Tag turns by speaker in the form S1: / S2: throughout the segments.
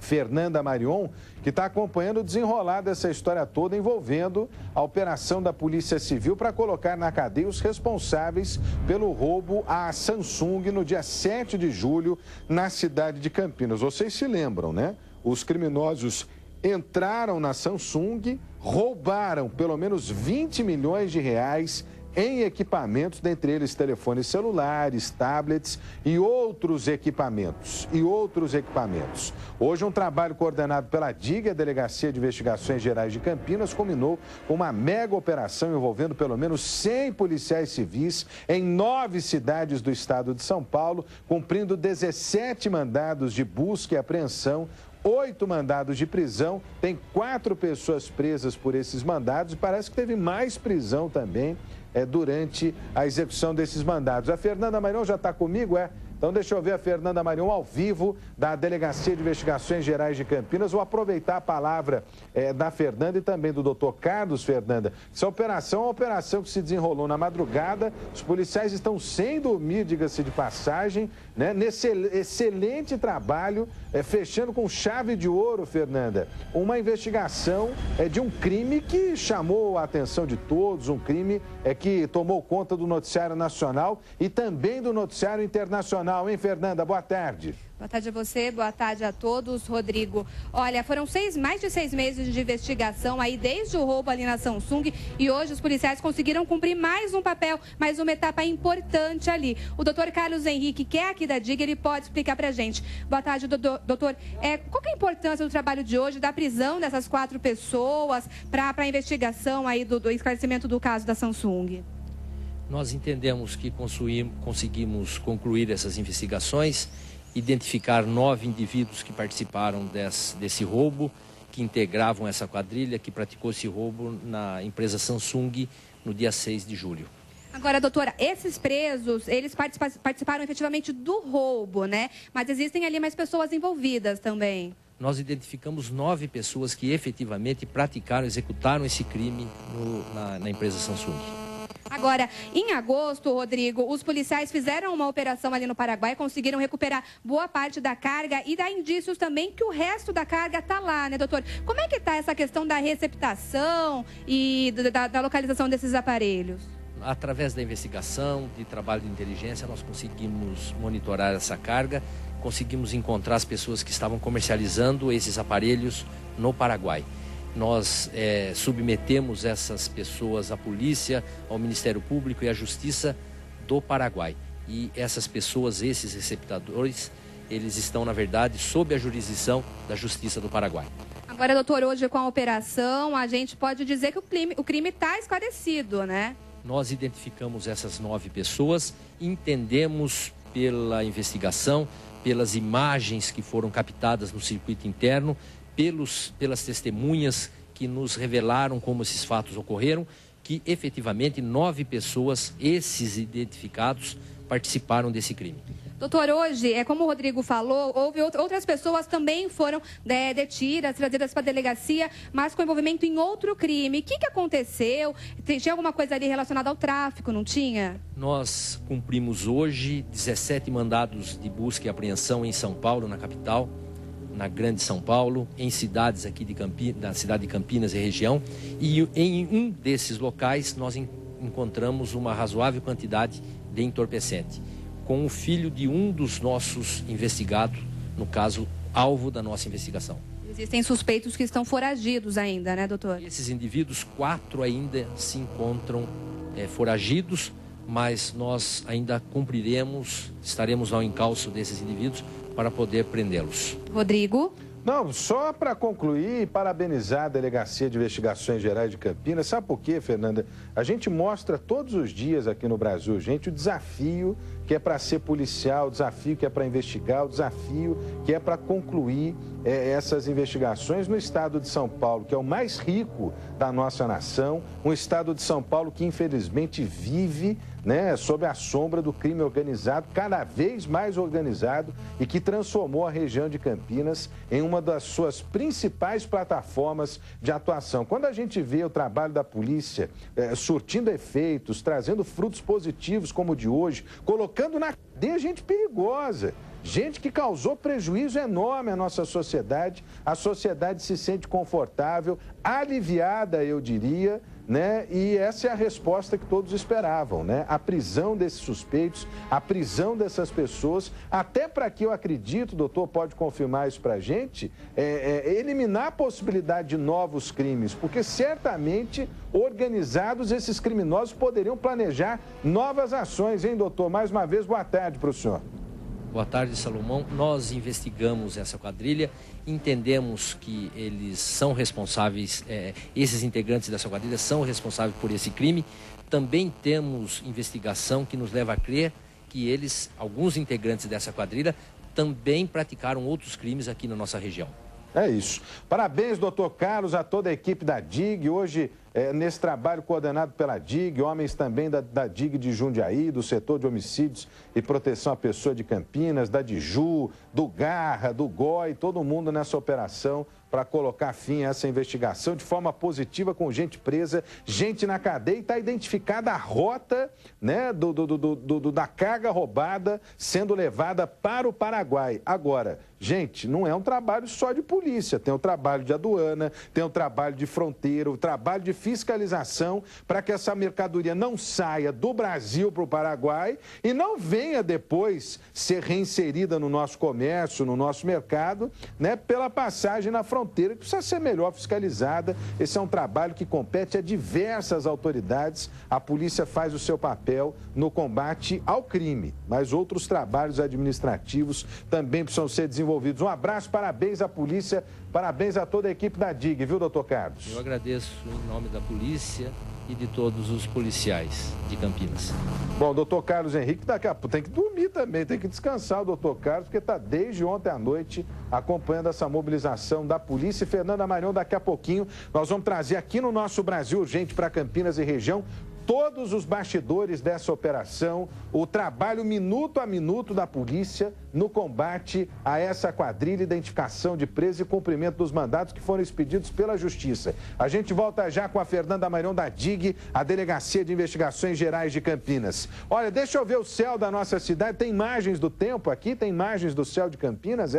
S1: Fernanda Marion, que está acompanhando o desenrolar dessa história toda envolvendo a operação da Polícia Civil para colocar na cadeia os responsáveis pelo roubo à Samsung no dia 7 de julho na cidade de Campinas. Vocês se lembram, né? Os criminosos entraram na Samsung, roubaram pelo menos 20 milhões de reais em equipamentos, dentre eles telefones celulares, tablets e outros equipamentos. Hoje, um trabalho coordenado pela DIG, a Delegacia de Investigações Gerais de Campinas, culminou com uma mega operação envolvendo pelo menos 100 policiais civis em 9 cidades do estado de São Paulo, cumprindo 17 mandados de busca e apreensão, 8 mandados de prisão, tem 4 pessoas presas por esses mandados e parece que teve mais prisão também durante a execução desses mandados. A Fernanda Marion já está comigo, Então deixa eu ver a Fernanda Marion ao vivo da Delegacia de Investigações Gerais de Campinas. Vou aproveitar a palavra da Fernanda e também do doutor Carlos. Fernanda, essa operação é uma operação que se desenrolou na madrugada. Os policiais estão sem dormir, diga-se de passagem, né? Nesse excelente trabalho, fechando com chave de ouro, Fernanda, uma investigação de um crime que chamou a atenção de todos, um crime que tomou conta do noticiário nacional e também do noticiário internacional. Hein, Fernanda? Boa tarde.
S2: Boa tarde a você, boa tarde a todos, Rodrigo. Olha, foram mais de 6 meses de investigação aí desde o roubo ali na Samsung e hoje os policiais conseguiram cumprir mais um papel, mais uma etapa importante ali. O doutor Carlos Henrique, que é aqui da DIG, ele pode explicar pra gente. Boa tarde, doutor. Qual que é a importância do trabalho de hoje, da prisão dessas 4 pessoas para a investigação aí do esclarecimento do caso da Samsung?
S3: Nós entendemos que conseguimos concluir essas investigações, identificar 9 indivíduos que participaram desse roubo, que integravam essa quadrilha, que praticou esse roubo na empresa Samsung no dia 6 de julho.
S2: Agora, doutora, esses presos, eles participaram efetivamente do roubo, né? Mas existem ali mais pessoas envolvidas também.
S3: Nós identificamos 9 pessoas que efetivamente praticaram, executaram esse crime na empresa Samsung.
S2: Agora, em agosto, Rodrigo, os policiais fizeram uma operação ali no Paraguai, conseguiram recuperar boa parte da carga e dá indícios também que o resto da carga está lá, né, doutor? Como é que está essa questão da receptação e da localização desses aparelhos?
S3: Através da investigação, de trabalho de inteligência, nós conseguimos monitorar essa carga, conseguimos encontrar as pessoas que estavam comercializando esses aparelhos no Paraguai. Nós submetemos essas pessoas à polícia, ao Ministério Público e à Justiça do Paraguai. E essas pessoas, esses receptadores, eles estão, na verdade, sob a jurisdição da Justiça do Paraguai.
S2: Agora, doutor, hoje com a operação, a gente pode dizer que o crime está esclarecido, né?
S3: Nós identificamos essas 9 pessoas, entendemos pela investigação, pelas imagens que foram captadas no circuito interno, pelas testemunhas que nos revelaram como esses fatos ocorreram, que efetivamente 9 pessoas, esses identificados, participaram desse crime.
S2: Doutor, hoje, como o Rodrigo falou, houve outras pessoas também foram detidas, trazidas para a delegacia, mas com envolvimento em outro crime. O que aconteceu? Tinha alguma coisa ali relacionada ao tráfico, não tinha?
S3: Nós cumprimos hoje 17 mandados de busca e apreensão em São Paulo, na capital, na Grande São Paulo, em cidades aqui da cidade de Campinas e região. E em um desses locais nós encontramos uma razoável quantidade de entorpecente, com o filho de um dos nossos investigados, no caso, alvo da nossa investigação.
S2: Existem suspeitos que estão foragidos ainda, né, doutor?
S3: Esses indivíduos, 4 ainda se encontram foragidos, mas nós ainda estaremos ao encalço desses indivíduos para poder prendê-los.
S2: Rodrigo?
S1: Não, só para concluir e parabenizar a Delegacia de Investigações Gerais de Campinas. Sabe por quê, Fernanda? A gente mostra todos os dias aqui no Brasil, gente, o desafio que é para ser policial, o desafio que é para investigar, o desafio que é para concluir essas investigações no estado de São Paulo, que é o mais rico da nossa nação, um estado de São Paulo que infelizmente vive, né, sob a sombra do crime organizado, cada vez mais organizado, e que transformou a região de Campinas em uma das suas principais plataformas de atuação. Quando a gente vê o trabalho da polícia surtindo efeitos, trazendo frutos positivos como o de hoje, colocando na cadeia gente perigosa, gente que causou prejuízo enorme à nossa sociedade. A sociedade se sente confortável, aliviada, eu diria, né? E essa é a resposta que todos esperavam, né? A prisão desses suspeitos, a prisão dessas pessoas, até para que eu acredito, o doutor pode confirmar isso para a gente, eliminar a possibilidade de novos crimes, porque certamente organizados esses criminosos poderiam planejar novas ações, hein, doutor? Mais uma vez, boa tarde para o senhor.
S3: Boa tarde, Salomão. Nós investigamos essa quadrilha, entendemos que eles são responsáveis, esses integrantes dessa quadrilha são responsáveis por esse crime. Também temos investigação que nos leva a crer que eles, alguns integrantes dessa quadrilha, também praticaram outros crimes aqui na nossa região.
S1: É isso. Parabéns, doutor Carlos, a toda a equipe da DIG. Hoje, nesse trabalho coordenado pela DIG, homens também da DIG de Jundiaí, do setor de homicídios e proteção à pessoa de Campinas, da DIJU, do Garra, do GOI, todo mundo nessa operação para colocar fim a essa investigação de forma positiva, com gente presa, gente na cadeia, e está identificada a rota, né, da carga roubada sendo levada para o Paraguai. Agora, gente, não é um trabalho só de polícia, tem o trabalho de aduana, tem o trabalho de fronteira, o trabalho de fiscalização para que essa mercadoria não saia do Brasil para o Paraguai e não venha depois ser reinserida no nosso comércio, no nosso mercado, né, pela passagem na fronteira, que precisa ser melhor fiscalizada. Esse é um trabalho que compete a diversas autoridades. A polícia faz o seu papel no combate ao crime, mas outros trabalhos administrativos também precisam ser desenvolvidos. Um abraço, parabéns à polícia, parabéns a toda a equipe da DIG, viu, doutor Carlos?
S3: Eu agradeço em nome da polícia e de todos os policiais de Campinas.
S1: Bom, doutor Carlos Henrique, daqui a pouco tem que dormir também, tem que descansar o doutor Carlos, porque está desde ontem à noite acompanhando essa mobilização da polícia. E Fernanda Marion, daqui a pouquinho nós vamos trazer aqui no nosso Brasil Urgente para Campinas e região todos os bastidores dessa operação, o trabalho minuto a minuto da polícia no combate a essa quadrilha, identificação de presos e cumprimento dos mandados que foram expedidos pela Justiça. A gente volta já com a Fernanda Marion da DIG, a Delegacia de Investigações Gerais de Campinas. Olha, deixa eu ver o céu da nossa cidade, tem imagens do tempo aqui, tem imagens do céu de Campinas,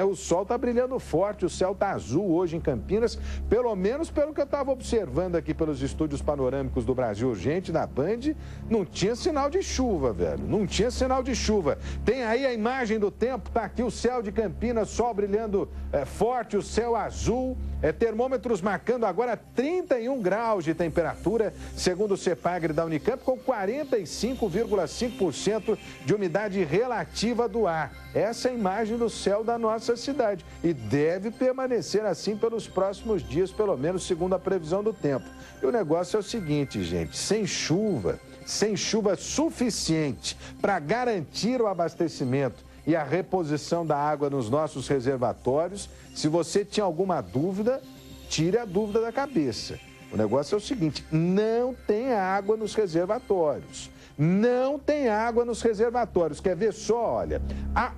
S1: o sol está brilhando forte, o céu está azul hoje em Campinas, pelo menos pelo que eu estava observando aqui pelos estúdios panorâmicos do Brasil Urgente, da Band, não tinha sinal de chuva, velho, não tinha sinal de chuva. Tem aí a imagem do tempo, tá aqui o céu de Campinas, sol brilhando forte, o céu azul, termômetros marcando agora 31 graus de temperatura, segundo o CEPAGRE da Unicamp, com 45,5% de umidade relativa do ar. Essa é a imagem do céu da nossa cidade e deve permanecer assim pelos próximos dias, pelo menos segundo a previsão do tempo. E o negócio é o seguinte, gente, sem chuva suficiente para garantir o abastecimento e a reposição da água nos nossos reservatórios, se você tinha alguma dúvida, tire a dúvida da cabeça. O negócio é o seguinte, não tem água nos reservatórios. Não tem água nos reservatórios. Quer ver só? Olha, há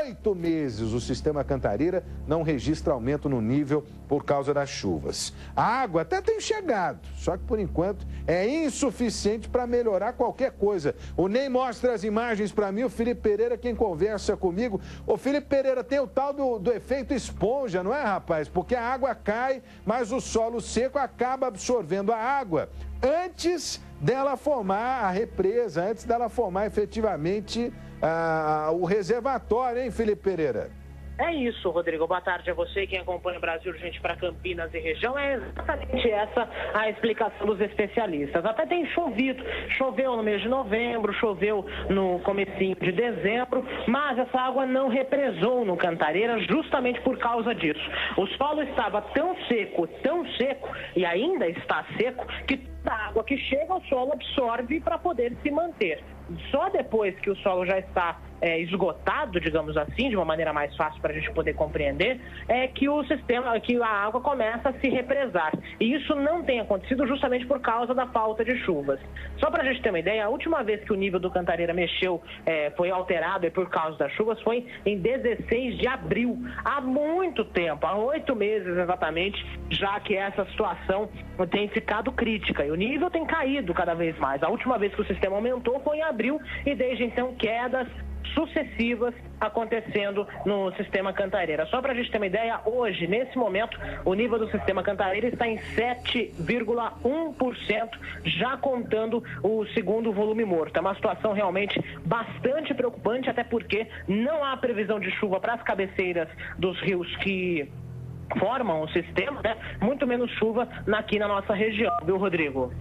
S1: 8 meses o sistema Cantareira não registra aumento no nível por causa das chuvas. A água até tem chegado, só que por enquanto é insuficiente para melhorar qualquer coisa. O Ney mostra as imagens para mim, o Felipe Pereira quem conversa comigo. O Felipe Pereira tem o tal do efeito esponja, não é, rapaz? Porque a água cai, mas o solo seco acaba absorvendo a água antes dela formar a represa, antes dela formar efetivamente o reservatório, hein, Felipe Pereira?
S4: É isso, Rodrigo. Boa tarde a você, quem acompanha o Brasil Urgente para Campinas e região. É exatamente essa a explicação dos especialistas. Até tem chovido. Choveu no mês de novembro, choveu no comecinho de dezembro, mas essa água não represou no Cantareira justamente por causa disso. O solo estava tão seco, e ainda está seco, que toda a água que chega ao solo absorve para poder se manter. Só depois que o solo já está esgotado, digamos assim, de uma maneira mais fácil para a gente poder compreender, é que que a água começa a se represar. E isso não tem acontecido justamente por causa da falta de chuvas. Só para a gente ter uma ideia, a última vez que o nível do Cantareira mexeu, foi alterado por causa das chuvas, foi em 16 de abril. Há muito tempo, há 8 meses exatamente, já que essa situação tem ficado crítica. E o nível tem caído cada vez mais. A última vez que o sistema aumentou foi em abril e desde então quedas sucessivas acontecendo no sistema Cantareira. Só para a gente ter uma ideia, hoje, nesse momento, o nível do sistema Cantareira está em 7,1%, já contando o segundo volume morto. É uma situação realmente bastante preocupante, até porque não há previsão de chuva para as cabeceiras dos rios que formam o sistema, né? Muito menos chuva aqui na nossa região, viu, Rodrigo?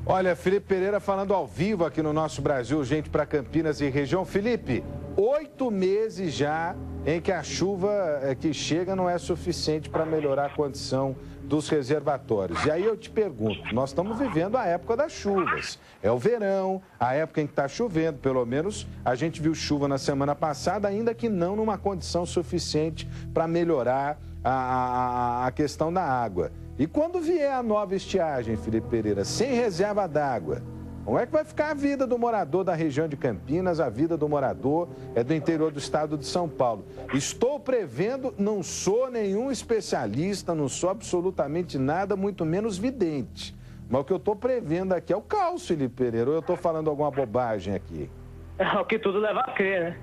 S1: Olha, Felipe Pereira falando ao vivo aqui no nosso Brasil, gente, para Campinas e região. Felipe, 8 meses já em que a chuva que chega não é suficiente para melhorar a condição dos reservatórios. E aí eu te pergunto, nós estamos vivendo a época das chuvas. É o verão, a época em que está chovendo, pelo menos a gente viu chuva na semana passada, ainda que não numa condição suficiente para melhorar a questão da água. E quando vier a nova estiagem, Felipe Pereira, sem reserva d'água, como é que vai ficar a vida do morador da região de Campinas, a vida do morador do interior do estado de São Paulo? Estou prevendo, não sou nenhum especialista, não sou absolutamente nada, muito menos vidente. Mas o que eu estou prevendo aqui é o caos, Felipe Pereira, ou eu estou falando alguma bobagem aqui?
S4: É o que tudo leva a crer, né?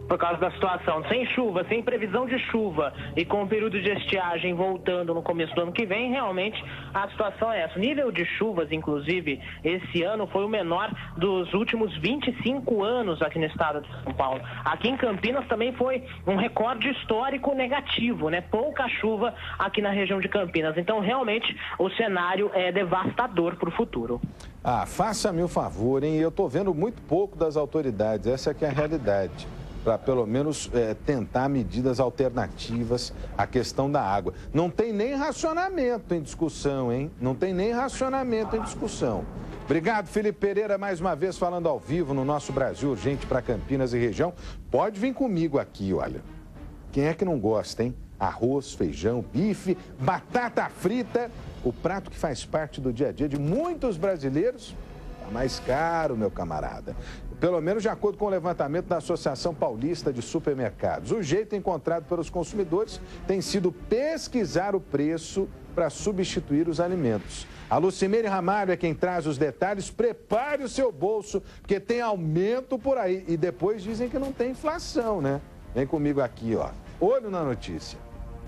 S4: Por causa da situação, sem chuva, sem previsão de chuva e com o período de estiagem voltando no começo do ano que vem, realmente a situação é essa. O nível de chuvas, inclusive, esse ano foi o menor dos últimos 25 anos aqui no estado de São Paulo. Aqui em Campinas também foi um recorde histórico negativo, né? Pouca chuva aqui na região de Campinas. Então, realmente, o cenário é devastador para o futuro.
S1: Ah, faça-me o favor, hein? Eu estou vendo muito pouco das autoridades, essa que é a realidade. Para pelo menos tentar medidas alternativas à questão da água. Não tem nem racionamento em discussão, hein? Não tem nem racionamento em discussão. Obrigado, Felipe Pereira, mais uma vez falando ao vivo no nosso Brasil Urgente para Campinas e região. Pode vir comigo aqui, olha. Quem é que não gosta, hein? Arroz, feijão, bife, batata frita, o prato que faz parte do dia a dia de muitos brasileiros. Tá mais caro, meu camarada. Pelo menos de acordo com o levantamento da Associação Paulista de Supermercados. O jeito encontrado pelos consumidores tem sido pesquisar o preço para substituir os alimentos. A Lucimere Ramalho é quem traz os detalhes. Prepare o seu bolso, porque tem aumento por aí. E depois dizem que não tem inflação, né? Vem comigo aqui, ó. Olho na notícia.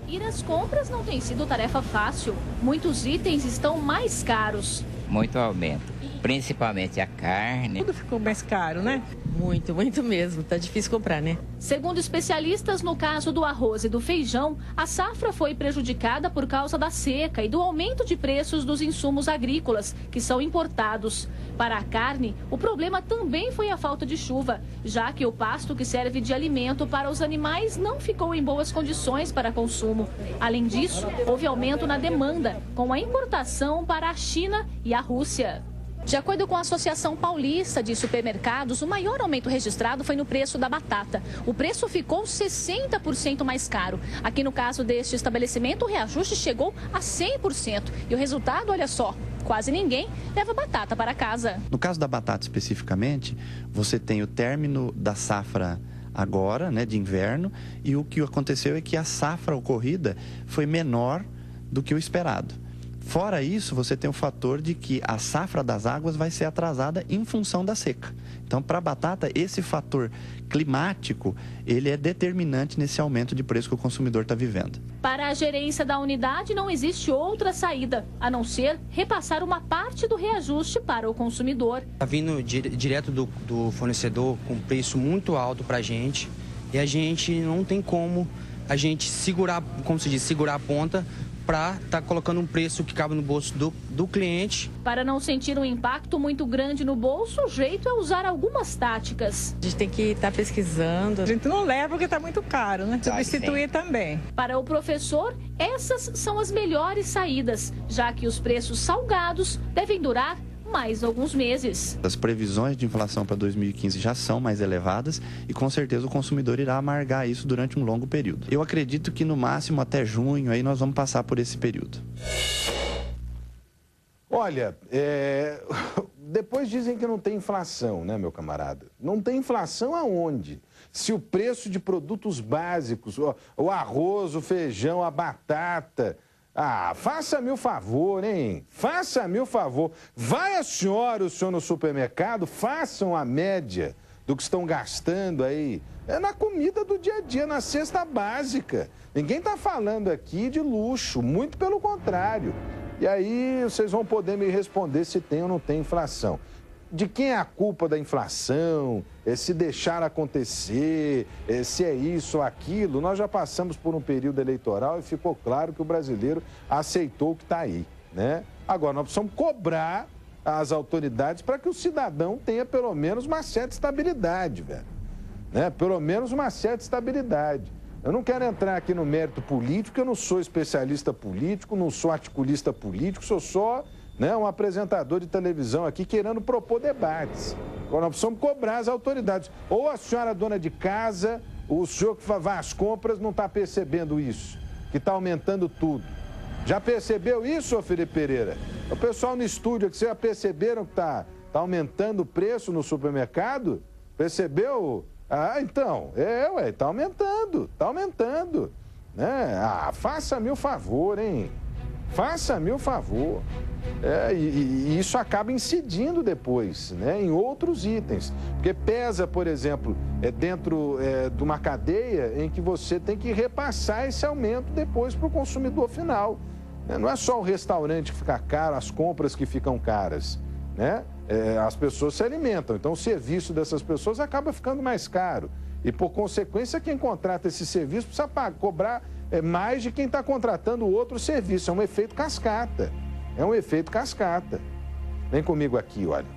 S5: Ir às compras não tem sido tarefa fácil. Muitos itens estão mais caros.
S6: Muito aumento, principalmente a carne.
S7: Tudo ficou mais caro, né? Muito, muito mesmo. Tá difícil comprar, né?
S5: Segundo especialistas, no caso do arroz e do feijão, a safra foi prejudicada por causa da seca e do aumento de preços dos insumos agrícolas, que são importados. Para a carne, o problema também foi a falta de chuva, já que o pasto que serve de alimento para os animais não ficou em boas condições para consumo. Além disso, houve aumento na demanda, com a importação para a China e a Rússia. De acordo com a Associação Paulista de Supermercados, o maior aumento registrado foi no preço da batata. O preço ficou 60% mais caro. Aqui no caso deste estabelecimento, o reajuste chegou a 100%. E o resultado, olha só, quase ninguém leva batata para casa.
S8: No caso da batata especificamente, você tem o término da safra agora, né, de inverno, e o que aconteceu é que a safra ocorrida foi menor do que o esperado. Fora isso, você tem o fator de que a safra das águas vai ser atrasada em função da seca. Então, para a batata, esse fator climático, ele é determinante nesse aumento de preço que o consumidor está vivendo.
S5: Para a gerência da unidade, não existe outra saída, a não ser repassar uma parte do reajuste para o consumidor.
S9: Está vindo direto do fornecedor com preço muito alto para a gente e a gente não tem como a gente segurar, como se diz, segurar a ponta para estar colocando um preço que cabe no bolso do cliente.
S5: Para não sentir um impacto muito grande no bolso, o jeito é usar algumas táticas.
S7: A gente tem que estar pesquisando. A gente não leva porque está muito caro, né? Substituir também.
S5: Para o professor, essas são as melhores saídas, já que os preços salgados devem durar mais alguns meses.
S8: As previsões de inflação para 2015 já são mais elevadas e com certeza o consumidor irá amargar isso durante um longo período. Eu acredito que no máximo até junho aí nós vamos passar por esse período.
S1: Olha, depois dizem que não tem inflação, né, meu camarada? Não tem inflação aonde? Se o preço de produtos básicos, o arroz, o feijão, a batata... Ah, faça-me o favor, hein? Faça-me o favor. Vai a senhora, o senhor no supermercado, façam a média do que estão gastando aí. É na comida do dia a dia, na cesta básica. Ninguém está falando aqui de luxo, muito pelo contrário. E aí vocês vão poder me responder se tem ou não tem inflação. De quem é a culpa da inflação? Se deixar acontecer, se é isso ou aquilo? Nós já passamos por um período eleitoral e ficou claro que o brasileiro aceitou o que está aí, né? Agora, nós precisamos cobrar as autoridades para que o cidadão tenha pelo menos uma certa estabilidade, velho. Né? Pelo menos uma certa estabilidade. Eu não quero entrar aqui no mérito político, eu não sou especialista político, não sou articulista político, sou só, né, um apresentador de televisão aqui querendo propor debates. Agora nós precisamos cobrar as autoridades. Ou a senhora dona de casa, o senhor que vai às compras não está percebendo isso, que está aumentando tudo. Já percebeu isso, ô Felipe Pereira? O pessoal no estúdio aqui, vocês já perceberam que está aumentando o preço no supermercado? Percebeu? Ah, então, tá aumentando, né? Ah, faça-me o favor, hein? Faça-me o favor. E isso acaba incidindo depois, né, em outros itens. Porque pesa, por exemplo, dentro de uma cadeia em que você tem que repassar esse aumento depois para o consumidor final. Não é só o restaurante que fica caro, as compras que ficam caras, né? As pessoas se alimentam, então o serviço dessas pessoas acaba ficando mais caro. E, por consequência, quem contrata esse serviço precisa cobrar mais de quem está contratando o outro serviço. É um efeito cascata. Vem comigo aqui, olha.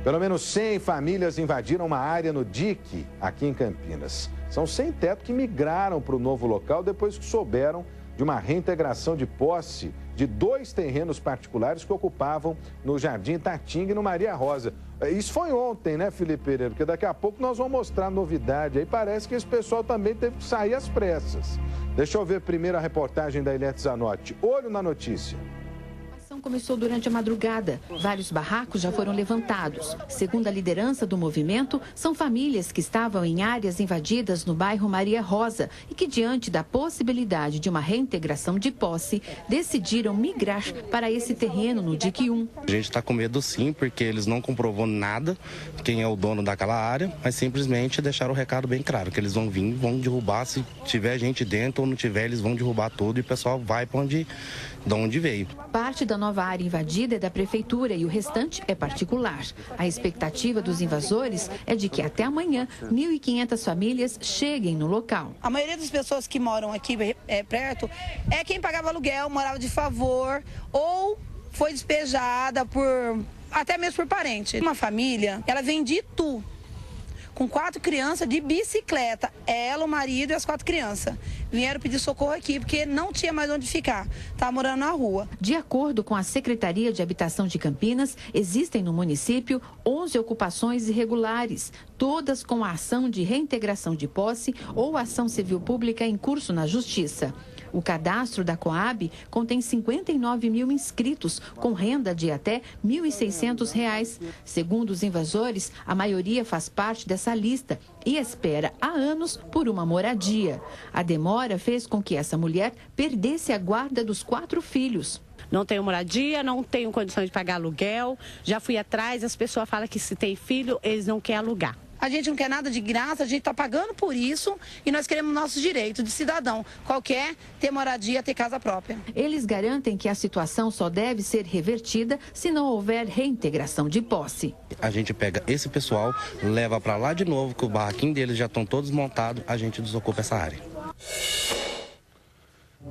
S1: Pelo menos 100 famílias invadiram uma área no DIC, aqui em Campinas. São sem teto que migraram para o novo local depois que souberam de uma reintegração de posse de 2 terrenos particulares que ocupavam no Jardim Itatinga e no Maria Rosa. Isso foi ontem, né, Felipe Pereira? Porque daqui a pouco nós vamos mostrar novidade. Aí parece que esse pessoal também teve que sair às pressas. Deixa eu ver primeiro a reportagem da Ilete Zanotti. Olho na notícia.
S10: Começou durante a madrugada. Vários barracos já foram levantados. Segundo a liderança do movimento, são famílias que estavam em áreas invadidas no bairro Maria Rosa e que, diante da possibilidade de uma reintegração de posse, decidiram migrar para esse terreno no DIC 1.
S11: A gente está com medo sim, porque eles não comprovou nada quem é o dono daquela área, mas simplesmente deixaram o recado bem claro, que eles vão vir, vão derrubar, se tiver gente dentro ou não tiver, eles vão derrubar tudo e o pessoal vai para de onde veio.
S10: Parte da nova área invadida é da prefeitura e o restante é particular. A expectativa dos invasores é de que até amanhã 1.500 famílias cheguem no local.
S12: A maioria das pessoas que moram aqui perto é quem pagava aluguel, morava de favor ou foi despejada até mesmo por parente. Uma família, ela vem de Itu, com 4 crianças de bicicleta. Ela, o marido e as 4 crianças. Vieram pedir socorro aqui porque não tinha mais onde ficar. Estava morando na rua.
S10: De acordo com a Secretaria de Habitação de Campinas, existem no município 11 ocupações irregulares, todas com a ação de reintegração de posse ou ação civil pública em curso na Justiça. O cadastro da Coab contém 59 mil inscritos, com renda de até R$ 1.600. Segundo os invasores, a maioria faz parte dessa lista e espera há anos por uma moradia. A demora fez com que essa mulher perdesse a guarda dos 4 filhos.
S13: Não tenho moradia, não tenho condição de pagar aluguel. Já fui atrás, as pessoas falam que se tem filho, eles não querem alugar.
S12: A gente não quer nada de graça, a gente está pagando por isso e nós queremos nossos direitos de cidadão. Qualquer ter moradia, ter casa própria.
S10: Eles garantem que a situação só deve ser revertida se não houver reintegração de posse.
S11: A gente pega esse pessoal, leva para lá de novo, que o barraquinho deles já estão todos montados, a gente desocupa essa área.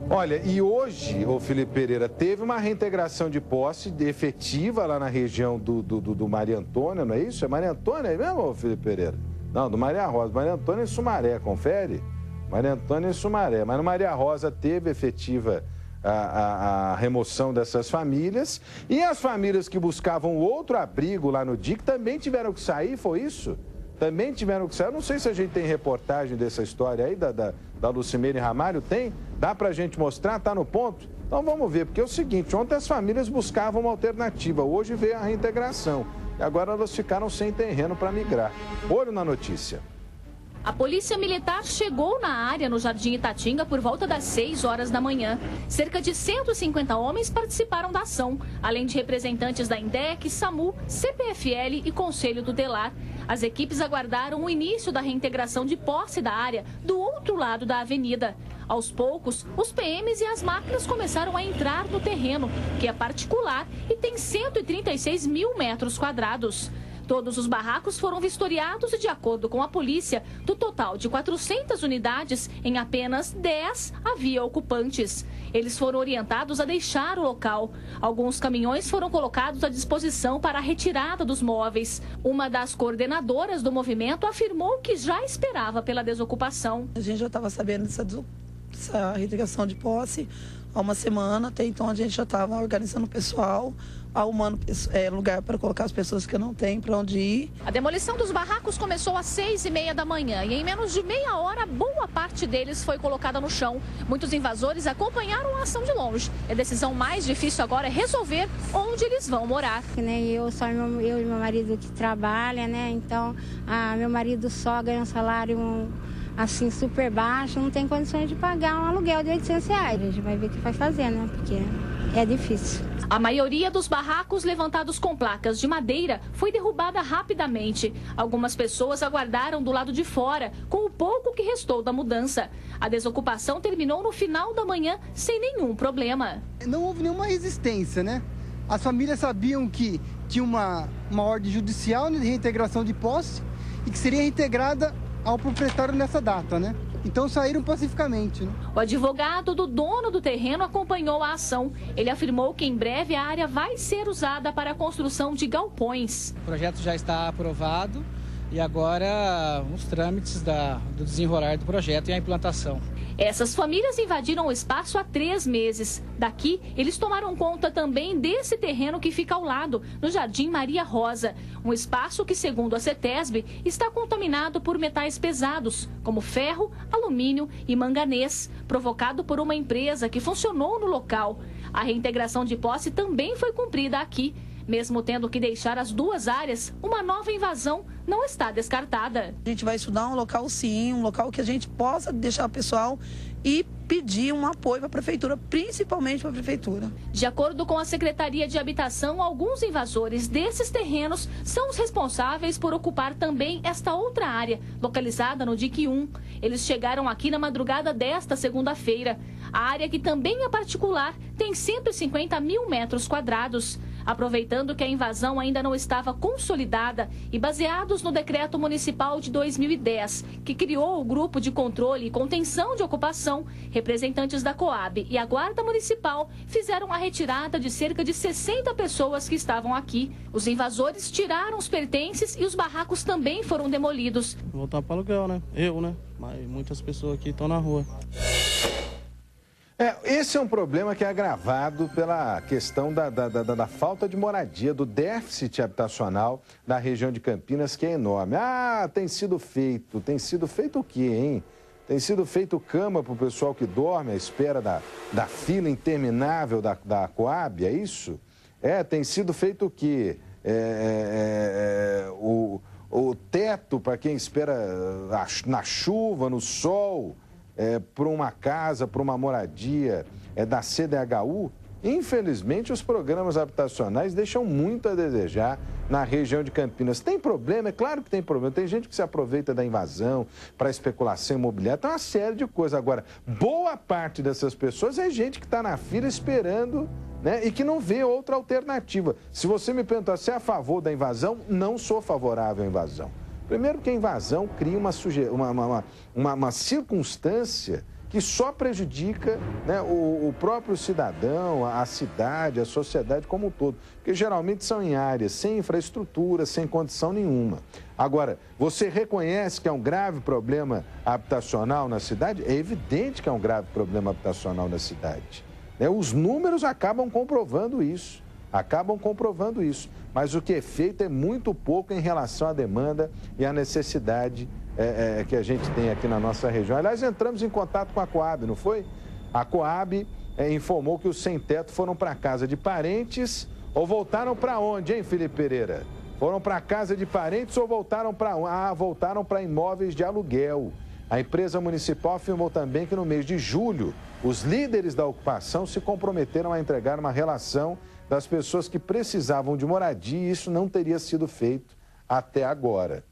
S1: Olha, e hoje, ô Felipe Pereira, teve uma reintegração de posse efetiva lá na região do Maria Antônia, não é isso? É Maria Antônia aí mesmo, ô Felipe Pereira? Não, do Maria Rosa. Maria Antônia e Sumaré, confere? Maria Antônia e Sumaré. Mas no Maria Rosa teve efetiva a remoção dessas famílias. E as famílias que buscavam outro abrigo lá no DIC também tiveram que sair, foi isso? Também tiveram que sair. Eu não sei se a gente tem reportagem dessa história aí, da Lucimene Ramalho. Tem? Dá pra gente mostrar? Tá no ponto? Então vamos ver, porque é o seguinte, ontem as famílias buscavam uma alternativa, hoje veio a reintegração. E agora elas ficaram sem terreno para migrar. Olho na notícia.
S5: A polícia militar chegou na área no Jardim Itatinga por volta das 6 horas da manhã. Cerca de 150 homens participaram da ação, além de representantes da INDEC, SAMU, CPFL e Conselho Tutelar. As equipes aguardaram o início da reintegração de posse da área do outro lado da avenida. Aos poucos, os PMs e as máquinas começaram a entrar no terreno, que é particular e tem 136 mil metros quadrados. Todos os barracos foram vistoriados e, de acordo com a polícia, do total de 400 unidades, em apenas 10 havia ocupantes. Eles foram orientados a deixar o local. Alguns caminhões foram colocados à disposição para a retirada dos móveis. Uma das coordenadoras do movimento afirmou que já esperava pela desocupação.
S12: A gente já estava sabendo dessa reintegração de posse há uma semana, até então a gente já estava organizando o pessoal, arrumando lugar para colocar as pessoas que não têm para onde ir.
S5: A demolição dos barracos começou às 6h30 da manhã e em menos de meia hora, boa parte deles foi colocada no chão. Muitos invasores acompanharam a ação de longe. A decisão mais difícil agora é resolver onde eles vão morar.
S14: Só eu e meu marido que trabalha, né? Então, meu marido só ganha um salário assim super baixo, não tem condições de pagar um aluguel de R$800. A gente vai ver o que vai fazer, né? Porque é difícil.
S5: A maioria dos barracos levantados com placas de madeira foi derrubada rapidamente. Algumas pessoas aguardaram do lado de fora, com o pouco que restou da mudança. A desocupação terminou no final da manhã sem nenhum problema.
S15: Não houve nenhuma resistência, né? As famílias sabiam que tinha uma ordem judicial de reintegração de posse e que seria reintegrada ao proprietário nessa data, né? Então saíram pacificamente, né?
S5: O advogado do dono do terreno acompanhou a ação. Ele afirmou que em breve a área vai ser usada para a construção de galpões.
S16: O projeto já está aprovado e agora os trâmites do desenrolar do projeto e a implantação.
S5: Essas famílias invadiram o espaço há 3 meses. Daqui, eles tomaram conta também desse terreno que fica ao lado, no Jardim Maria Rosa. Um espaço que, segundo a CETESB, está contaminado por metais pesados, como ferro, alumínio e manganês, provocado por uma empresa que funcionou no local. A reintegração de posse também foi cumprida aqui. Mesmo tendo que deixar as duas áreas, uma nova invasão não está descartada.
S12: A gente vai estudar um local sim, um local que a gente possa deixar o pessoal e pedir um apoio para a prefeitura, principalmente para a prefeitura.
S5: De acordo com a Secretaria de Habitação, alguns invasores desses terrenos são os responsáveis por ocupar também esta outra área, localizada no DIC 1. Eles chegaram aqui na madrugada desta segunda-feira. A área, que também é particular, tem 150 mil metros quadrados. Aproveitando que a invasão ainda não estava consolidada e baseados no decreto municipal de 2010, que criou o Grupo de Controle e Contenção de Ocupação, representantes da Coab e a Guarda Municipal fizeram a retirada de cerca de 60 pessoas que estavam aqui. Os invasores tiraram os pertences e os barracos também foram demolidos.
S11: Voltar para aluguel, né? Mas muitas pessoas aqui estão na rua.
S1: Esse é um problema que é agravado pela questão da falta de moradia, do déficit habitacional da região de Campinas, que é enorme. Tem sido feito o quê, hein? Tem sido feito cama para o pessoal que dorme à espera da fila interminável da Coab, é isso? Tem sido feito o quê? O teto para quem espera na chuva, no sol... para uma casa, para uma moradia da CDHU, infelizmente os programas habitacionais deixam muito a desejar na região de Campinas. Tem problema? É claro que tem problema. Tem gente que se aproveita da invasão para especulação imobiliária, tem uma série de coisas. Agora, boa parte dessas pessoas é gente que está na fila esperando, né, e que não vê outra alternativa. Se você me perguntar se é a favor da invasão, não sou favorável à invasão. Primeiro que a invasão cria uma circunstância que só prejudica, né, o próprio cidadão, a cidade, a sociedade como um todo. Porque geralmente são em áreas sem infraestrutura, sem condição nenhuma. Agora, você reconhece que é um grave problema habitacional na cidade? É evidente que é um grave problema habitacional na cidade. Os números acabam comprovando isso. Mas o que é feito é muito pouco em relação à demanda e à necessidade que a gente tem aqui na nossa região. Aliás, entramos em contato com a Coab, não foi? A Coab informou que os sem-teto foram para casa de parentes ou voltaram para onde, hein, Felipe Pereira? Foram para casa de parentes ou voltaram para onde? Voltaram para imóveis de aluguel. A empresa municipal afirmou também que no mês de julho, os líderes da ocupação se comprometeram a entregar uma relação das pessoas que precisavam de moradia e isso não teria sido feito até agora.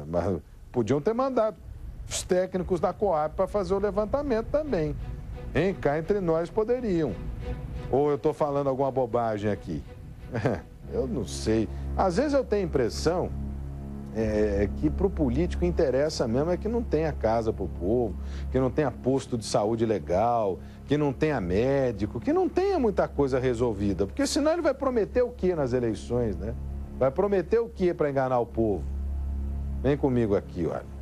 S1: Mas podiam ter mandado os técnicos da Coab para fazer o levantamento também. Hein? Cá entre nós poderiam. Ou eu estou falando alguma bobagem aqui? Eu não sei. Às vezes eu tenho a impressão que para o político interessa mesmo é que não tenha casa para o povo, que não tenha posto de saúde legal, que não tenha médico, que não tenha muita coisa resolvida. Porque senão ele vai prometer o quê nas eleições, né? Vai prometer o quê para enganar o povo? Vem comigo aqui, olha.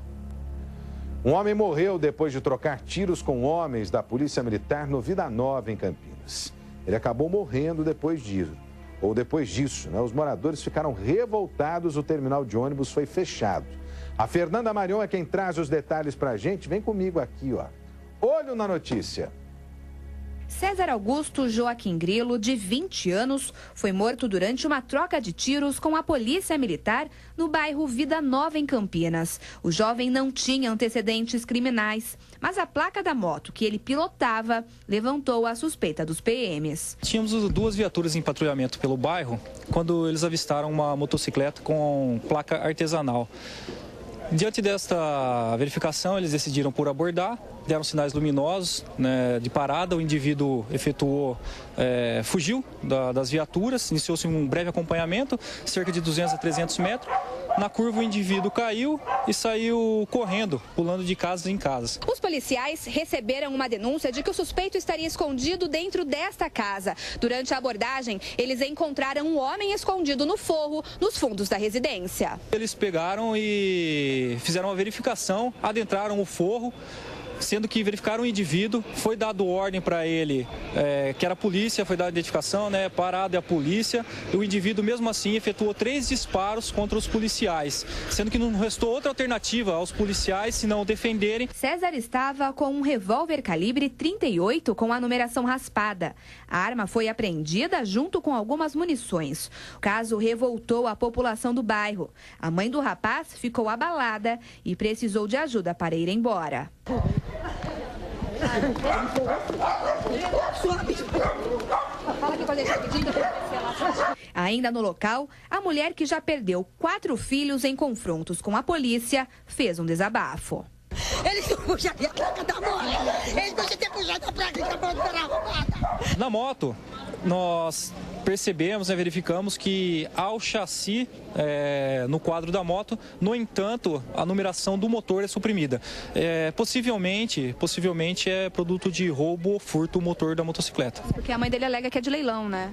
S1: Um homem morreu depois de trocar tiros com homens da Polícia Militar no Vida Nova, em Campinas. Ele acabou morrendo depois disso, né? Os moradores ficaram revoltados, o terminal de ônibus foi fechado. A Fernanda Marion é quem traz os detalhes para a gente. Vem comigo aqui, ó. Olho na notícia.
S17: César Augusto Joaquim Grilo, de 20 anos, foi morto durante uma troca de tiros com a Polícia Militar no bairro Vida Nova, em Campinas. O jovem não tinha antecedentes criminais, mas a placa da moto que ele pilotava levantou a suspeita dos PMs.
S18: Tínhamos 2 viaturas em patrulhamento pelo bairro quando eles avistaram uma motocicleta com placa artesanal. Diante desta verificação, eles decidiram por abordar, deram sinais luminosos, né, de parada. O indivíduo fugiu das viaturas, iniciou-se um breve acompanhamento, cerca de 200 a 300 metros. Na curva, o indivíduo caiu e saiu correndo, pulando de casa em casa.
S17: Os policiais receberam uma denúncia de que o suspeito estaria escondido dentro desta casa. Durante a abordagem, eles encontraram um homem escondido no forro, nos fundos da residência.
S18: Eles pegaram e fizeram uma verificação, adentraram o forro, sendo que verificaram o indivíduo, foi dado ordem para ele, que era a polícia, foi dada a identificação, né, parada é a polícia, e o indivíduo mesmo assim efetuou 3 disparos contra os policiais, sendo que não restou outra alternativa aos policiais se não o defenderem.
S17: César estava com um revólver calibre 38 com a numeração raspada. A arma foi apreendida junto com algumas munições. O caso revoltou a população do bairro. A mãe do rapaz ficou abalada e precisou de ajuda para ir embora. Ainda no local, a mulher que já perdeu 4 filhos em confrontos com a polícia fez um desabafo.
S19: Eles puxaram a placa da moto. Eles podiam ter puxado a placa da moto para roubada.
S18: Na moto, nós percebemos, né, verificamos que há o chassi no quadro da moto, no entanto, a numeração do motor é suprimida. Possivelmente é produto de roubo ou furto o motor da motocicleta.
S17: Porque a mãe dele alega que é de leilão, né?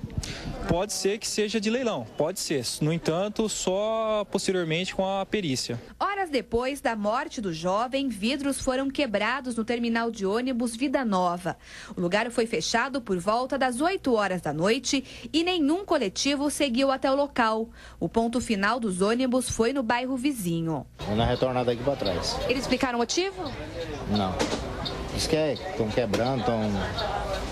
S18: Pode ser que seja de leilão, pode ser. No entanto, só posteriormente com a perícia.
S17: Horas depois da morte do jovem, vidros foram quebrados no terminal de ônibus Vida Nova. O lugar foi fechado por volta das 8 horas da noite e nenhum coletivo seguiu até o local. O ponto final dos ônibus foi no bairro vizinho.
S20: Na retornada aqui para trás.
S17: Eles explicaram o motivo?
S20: Não. Diz que estão quebrando, estão...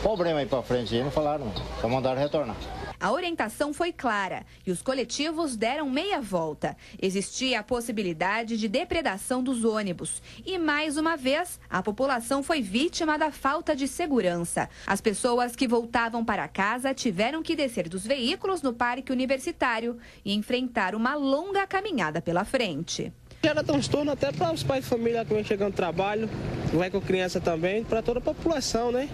S20: Problema aí para frente, aí não falaram, só mandaram retornar.
S17: A orientação foi clara e os coletivos deram meia volta. Existia a possibilidade de depredação dos ônibus. E, mais uma vez, a população foi vítima da falta de segurança. As pessoas que voltavam para casa tiveram que descer dos veículos no Parque Universitário e enfrentar uma longa caminhada pela frente.
S21: Gera transtorno até para os pais de família que vem chegando do trabalho, vai com criança também, para toda a população, né?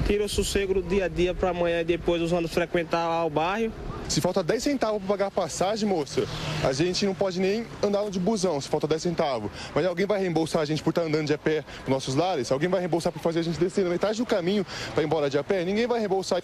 S21: Tira o sossego do dia a dia para amanhã e depois os ônibus frequentar lá o bairro.
S22: Se falta 10 centavos para pagar passagem, moça, a gente não pode nem andar de busão, se falta 10 centavos. Mas alguém vai reembolsar a gente por estar andando de a pé nos nossos lares? Alguém vai reembolsar por fazer a gente descer na metade do caminho para ir embora de a pé? Ninguém vai reembolsar.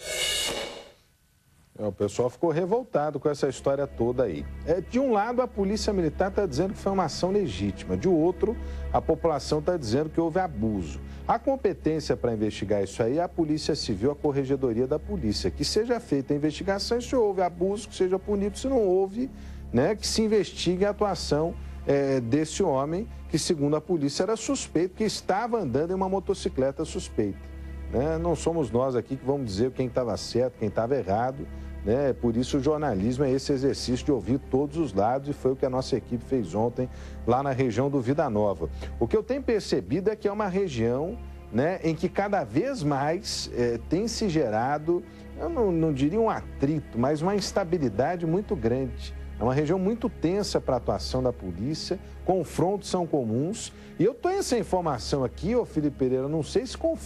S1: O pessoal ficou revoltado com essa história toda aí. De um lado, a Polícia Militar está dizendo que foi uma ação legítima. De outro, a população está dizendo que houve abuso. A competência para investigar isso aí é a Polícia Civil, a Corregedoria da Polícia. Que seja feita a investigação, se houve abuso, que seja punido. Se não houve, né, que se investigue a atuação desse homem, que segundo a polícia era suspeito, que estava andando em uma motocicleta suspeita. Né? Não somos nós aqui que vamos dizer quem estava certo, quem estava errado. Né? Por isso o jornalismo é esse exercício de ouvir todos os lados, e foi o que a nossa equipe fez ontem lá na região do Vida Nova. O que eu tenho percebido é que é uma região, né, em que cada vez mais tem se gerado, eu não diria um atrito, mas uma instabilidade muito grande. É uma região muito tensa para a atuação da polícia, confrontos são comuns. E eu tenho essa informação aqui, ô Felipe Pereira, não sei se confia.